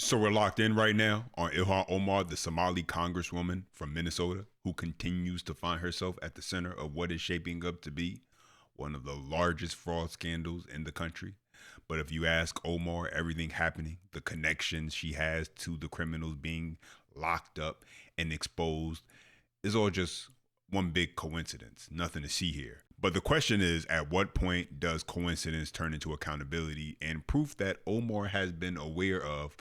So we're locked in right now on Ilhan Omar, the Somali congresswoman from Minnesota, who continues to find herself at the center of what is shaping up to be one of the largest fraud scandals in the country. But if you ask Omar, everything happening, the connections she has to the criminals being locked up and exposed, is all just one big coincidence. Nothing to see here. But the question is, at what point does coincidence turn into accountability and proof that Omar has been aware of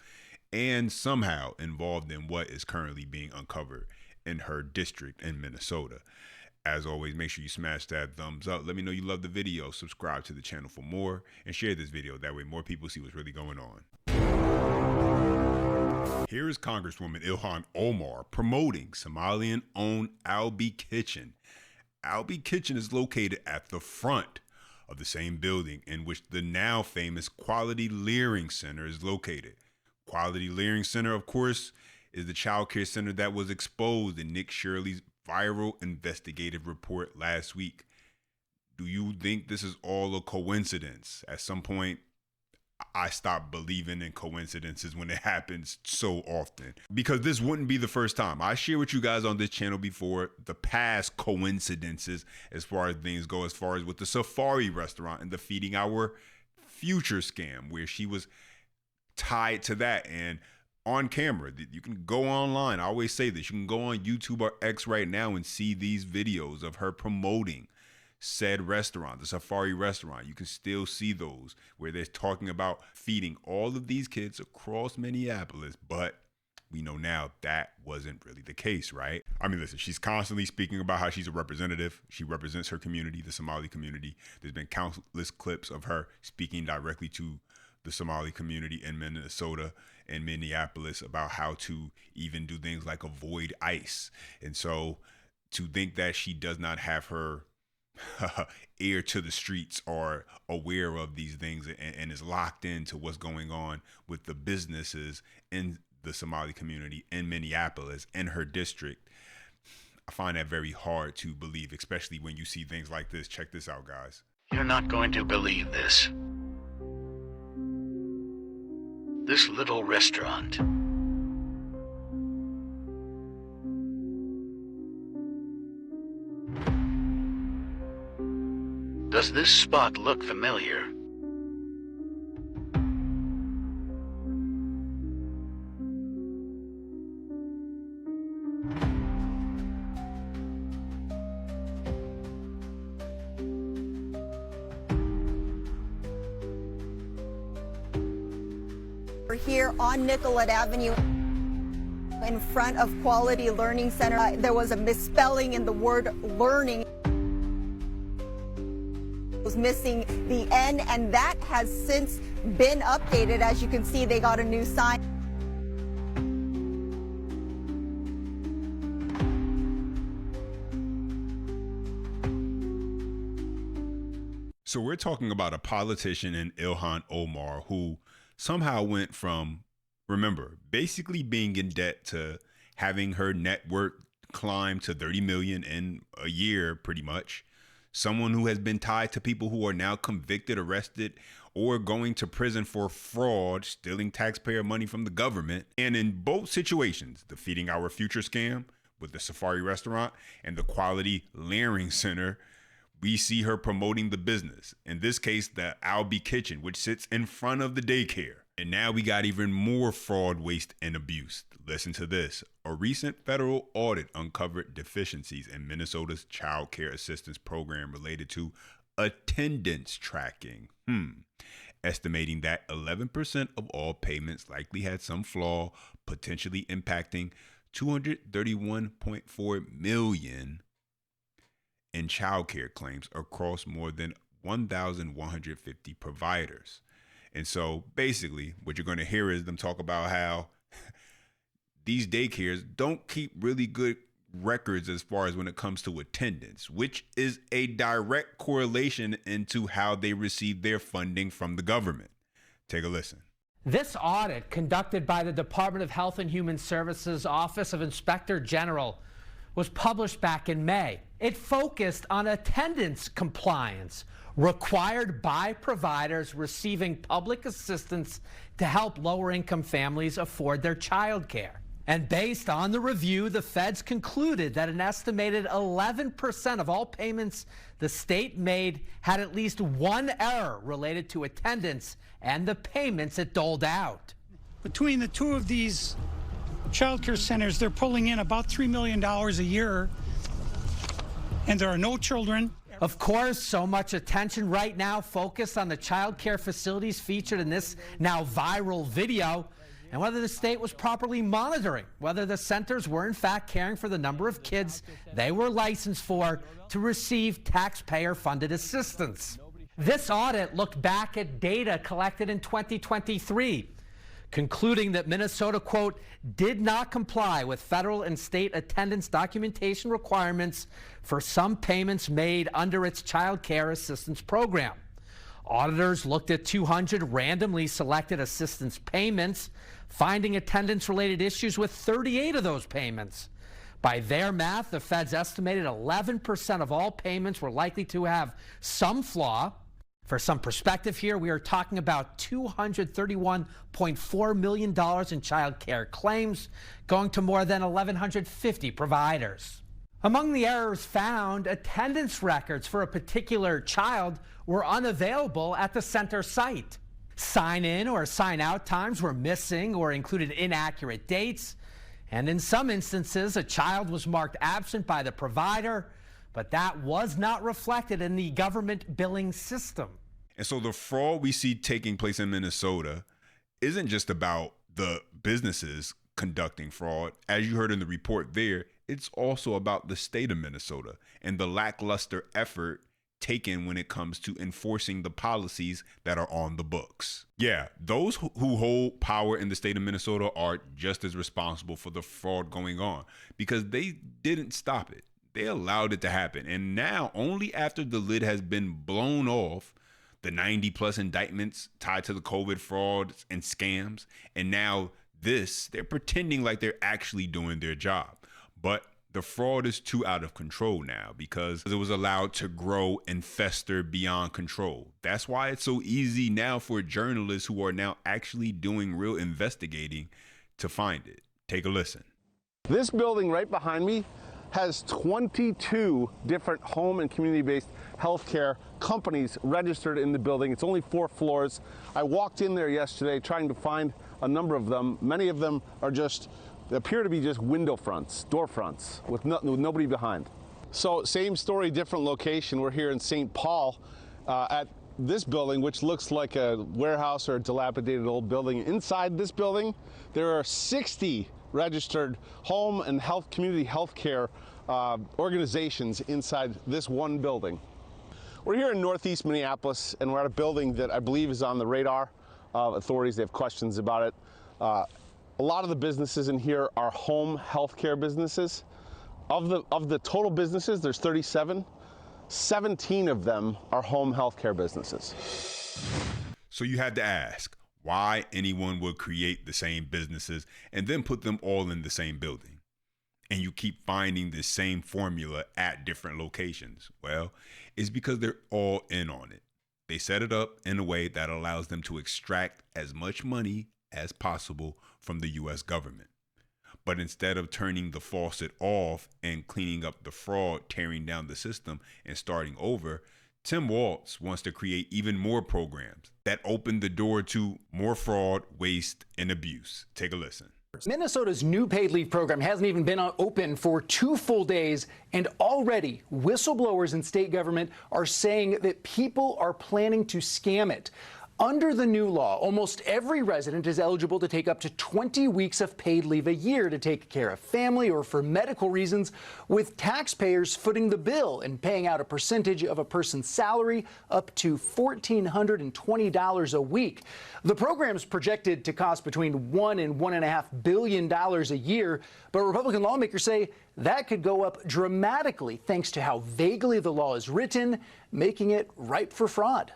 and somehow involved in what is currently being uncovered in her district in Minnesota? As always, make sure you smash that thumbs up. Let me know you love the video. Subscribe to the channel for more and share this video. That way more people see what's really going on. Here is Congresswoman Ilhan Omar promoting Somalian-owned Albi Kitchen. Albi Kitchen is located at the front of the same building in which the now famous Quality Learning Center is located. Quality Learning Center, of course, is the child care center that was exposed in Nick Shirley's viral investigative report last week. Do you think this is all a coincidence? At some point, I stopped believing in coincidences when it happens so often, because this wouldn't be the first time. I share with you guys on this channel before the past coincidences as far as things go, as far as with the Safari restaurant and the Feeding Our Future scam, where she was tied to that and on camera. You can go online. I always say this. You can go on YouTube or X right now and see these videos of her promoting said restaurant, the Safari restaurant. You can still see those where they're talking about feeding all of these kids across Minneapolis, but we know now that wasn't really the case, right? I mean, listen, she's constantly speaking about how she's a representative. She represents her community, the Somali community. There's been countless clips of her speaking directly to the Somali community in Minnesota and Minneapolis about how to even do things like avoid ICE. And so to think that she does not have her ear to the streets or aware of these things and is locked into what's going on with the businesses in the Somali community in Minneapolis and her district, I find that very hard to believe, especially when you see things like this. Check this out, guys. You're not going to believe this. This little restaurant. Does this spot look familiar? We're here on Nicollet Avenue in front of Quality Learning Center. There was a misspelling in the word learning. Was missing the N, and that has since been updated. As you can see, they got a new sign. So we're talking about a politician in Ilhan Omar who somehow went from, remember, basically being in debt to having her net worth climb to 30 million in a year, pretty much. Someone who has been tied to people who are now convicted, arrested, or going to prison for fraud, stealing taxpayer money from the government. And in both situations, the Feeding Our Future scam with the Safari restaurant and the Quality Learning Center, we see her promoting the business. In this case, the Albi Kitchen, which sits in front of the daycare. And now we got even more fraud, waste, and abuse. Listen to this. A recent federal audit uncovered deficiencies in Minnesota's child care assistance program related to attendance tracking. Estimating that 11% of all payments likely had some flaw, potentially impacting $231.4 million in child care claims across more than 1,150 providers. And so basically what you're going to hear is them talk about how these daycares don't keep really good records as far as when it comes to attendance, which is a direct correlation into how they receive their funding from the government. Take a listen. This audit, conducted by the Department of Health and Human Services Office of Inspector General, was published back in May. It focused on attendance compliance required by providers receiving public assistance to help lower-income families afford their child care. And based on the review, the feds concluded that an estimated 11% of all payments the state made had at least one error related to attendance and the payments it doled out. Between the two of these child care centers, they're pulling in about $3 million a year, and there are no children. Of course, so much attention right now focused on the child care facilities featured in this now viral video, and whether the state was properly monitoring whether the centers were in fact caring for the number of kids they were licensed for to receive taxpayer-funded assistance. This audit looked back at data collected in 2023, concluding that Minnesota, quote, did not comply with federal and state attendance documentation requirements for some payments made under its child care assistance program. Auditors looked at 200 randomly selected assistance payments, finding attendance-related issues with 38 of those payments. By their math, the feds estimated 11% of all payments were likely to have some flaw. For some perspective here, we are talking about $231.4 million in child care claims, going to more than 1,150 providers. Among the errors found, attendance records for a particular child were unavailable at the center site. Sign-in or sign-out times were missing or included inaccurate dates, and in some instances, a child was marked absent by the provider, but that was not reflected in the government billing system. And so the fraud we see taking place in Minnesota isn't just about the businesses conducting fraud. As you heard in the report there, it's also about the state of Minnesota and the lackluster effort taken when it comes to enforcing the policies that are on the books. Yeah, those who hold power in the state of Minnesota are just as responsible for the fraud going on because they didn't stop it. They allowed it to happen. And now, only after the lid has been blown off, the 90 plus indictments tied to the COVID frauds and scams, and now they're pretending like they're actually doing their job. But the fraud is too out of control now because it was allowed to grow and fester beyond control. That's why it's so easy now for journalists who are now actually doing real investigating to find it. Take a listen. This building right behind me has 22 different home and community-based healthcare companies registered in the building. It's only 4 floors. I walked in there yesterday trying to find a number of them. Many of them appear to be just window fronts, door fronts, with nobody behind. So same story, different location. We're here in St. Paul at this building, which looks like a warehouse or a dilapidated old building. Inside this building, there are 60 registered home and community health care organizations inside this one building. We're here in Northeast Minneapolis, and we're at a building that I believe is on the radar of authorities. They have questions about it. A lot of the businesses in here are home health care businesses. Of the total businesses, there's 37. 17 of them are home health care businesses. So you had to ask why anyone would create the same businesses and then put them all in the same building. And you keep finding the same formula at different locations. Well, it's because they're all in on it. They set it up in a way that allows them to extract as much money as possible from the U.S. government. But instead of turning the faucet off and cleaning up the fraud, tearing down the system and starting over, Tim Walz wants to create even more programs that open the door to more fraud, waste, and abuse. Take a listen. Minnesota's new paid leave program hasn't even been open for 2 full days, and already whistleblowers in state government are saying that people are planning to scam it. Under the new law, almost every resident is eligible to take up to 20 weeks of paid leave a year to take care of family or for medical reasons, with taxpayers footing the bill and paying out a percentage of a person's salary up to $1,420 a week. The program is projected to cost between $1 and $1.5 billion a year, but Republican lawmakers say that could go up dramatically thanks to how vaguely the law is written, making it ripe for fraud.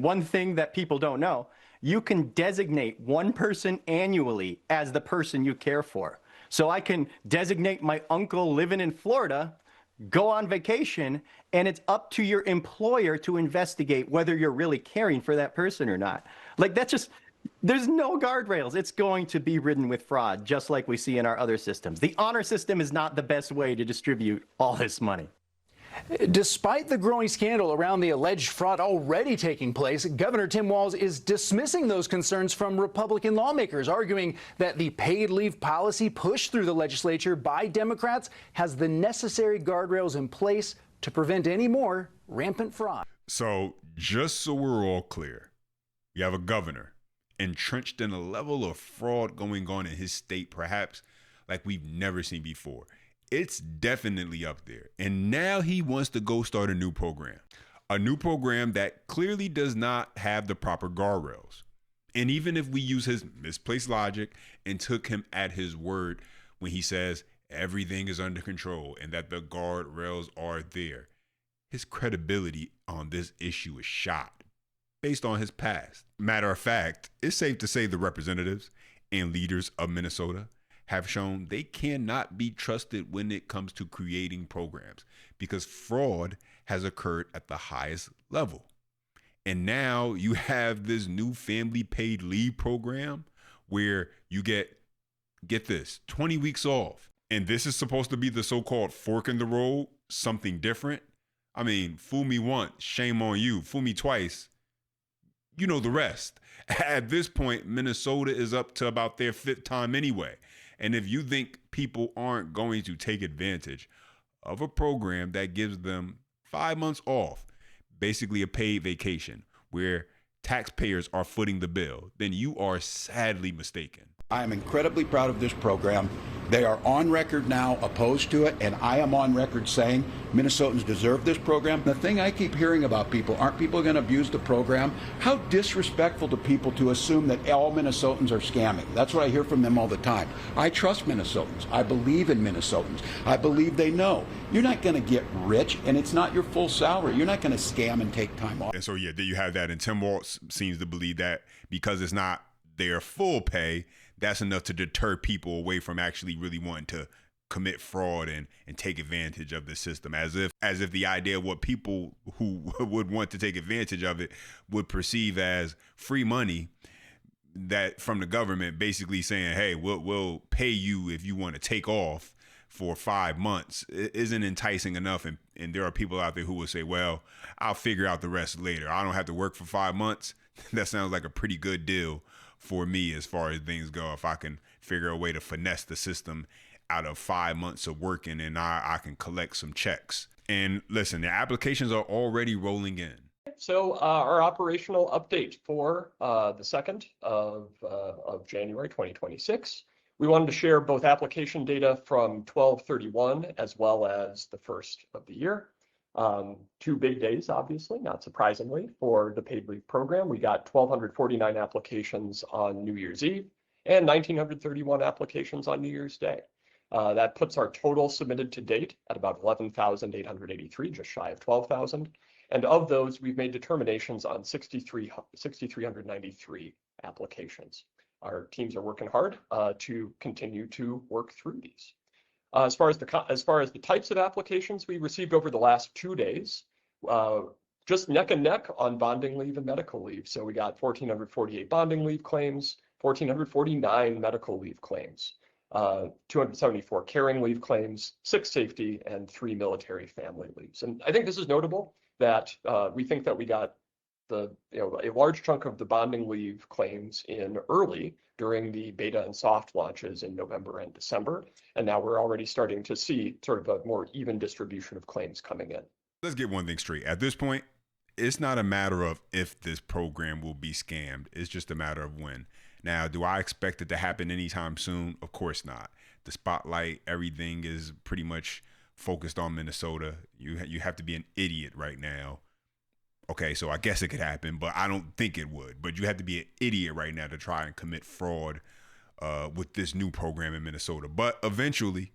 One thing that people don't know, you can designate one person annually as the person you care for. So I can designate my uncle living in Florida go on vacation, and it's up to your employer to investigate whether you're really caring for that person or not. Like, that's just, there's no guardrails. It's going to be ridden with fraud, just like we see in our other systems. The honor system is not the best way to distribute all this money. Despite the growing scandal around the alleged fraud already taking place, Governor Tim Walz is dismissing those concerns from Republican lawmakers, arguing that the paid leave policy pushed through the legislature by Democrats has the necessary guardrails in place to prevent any more rampant fraud. So, just so we're all clear, you have a governor entrenched in a level of fraud going on in his state, perhaps like we've never seen before. It's definitely up there. And now he wants to go start a new program that clearly does not have the proper guardrails. And even if we use his misplaced logic and took him at his word when he says everything is under control and that the guardrails are there, his credibility on this issue is shot based on his past. Matter of fact, it's safe to say the representatives and leaders of Minnesota have shown they cannot be trusted when it comes to creating programs because fraud has occurred at the highest level. And now you have this new family paid leave program where you get this, 20 weeks off. And this is supposed to be the so-called fork in the road, something different. I mean, fool me once, shame on you. Fool me twice, you know the rest. At this point, Minnesota is up to about their 5th time anyway. And if you think people aren't going to take advantage of a program that gives them 5 months off, basically a paid vacation, where taxpayers are footing the bill, then you are sadly mistaken. I am incredibly proud of this program. They are on record now opposed to it, and I am on record saying Minnesotans deserve this program. The thing I keep hearing about people, aren't people going to abuse the program? How disrespectful to people to assume that all Minnesotans are scamming. That's what I hear from them all the time. I trust Minnesotans. I believe in Minnesotans. I believe they know. You're not going to get rich, and it's not your full salary. You're not going to scam and take time off. And so, yeah, there you have that. And Tim Walz seems to believe that because it's not their full pay, that's enough to deter people away from actually really wanting to commit fraud and take advantage of the system, as if the idea of what people who would want to take advantage of it would perceive as free money that from the government, basically saying, hey, we'll pay you if you want to take off for 5 months, isn't enticing enough. And there are people out there who will say, well, I'll figure out the rest later. I don't have to work for 5 months. That sounds like a pretty good deal for me as far as things go. If I can figure a way to finesse the system out of 5 months of working, and I can collect some checks. And listen, the applications are already rolling in. So our operational update for the 2nd of January 2026. We wanted to share both application data from 12/31 as well as the 1st of the year. 2 big days, obviously, not surprisingly, for the paid leave program. We got 1,249 applications on New Year's Eve and 1,931 applications on New Year's Day. That puts our total submitted to date at about 11,883, just shy of 12,000. And of those, we've made determinations on 6,393 applications. Our teams are working hard to continue to work through these. As far as the types of applications we received over the last 2 days, just neck and neck on bonding leave and medical leave. So we got 1,448 bonding leave claims, 1,449 medical leave claims, 274 caring leave claims, 6 safety, and 3 military family leaves. And I think this is notable that we think that we got a large chunk of the bonding leave claims in early during the beta and soft launches in November and December. And now we're already starting to see sort of a more even distribution of claims coming in. Let's get one thing straight. At this point, it's not a matter of if this program will be scammed. It's just a matter of when. Now, do I expect it to happen anytime soon? Of course not. The spotlight, everything is pretty much focused on Minnesota. You have to be an idiot right now. Okay, so I guess it could happen, but I don't think it would. But you have to be an idiot right now to try and commit fraud with this new program in Minnesota. But eventually,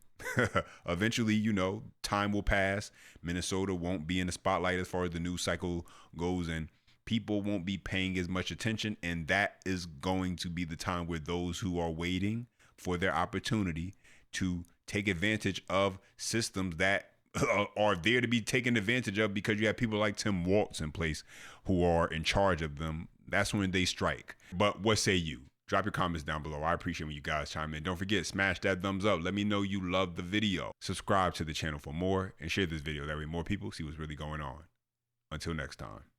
time will pass. Minnesota won't be in the spotlight as far as the news cycle goes, and people won't be paying as much attention. And that is going to be the time where those who are waiting for their opportunity to take advantage of systems that are there to be taken advantage of because you have people like Tim Waltz in place who are in charge of them, that's when they strike. But what say you? Drop your comments down below. I appreciate when you guys chime in. Don't forget, smash that thumbs up. Let me know you love the video. Subscribe to the channel for more and share this video. That way more people see what's really going on. Until next time.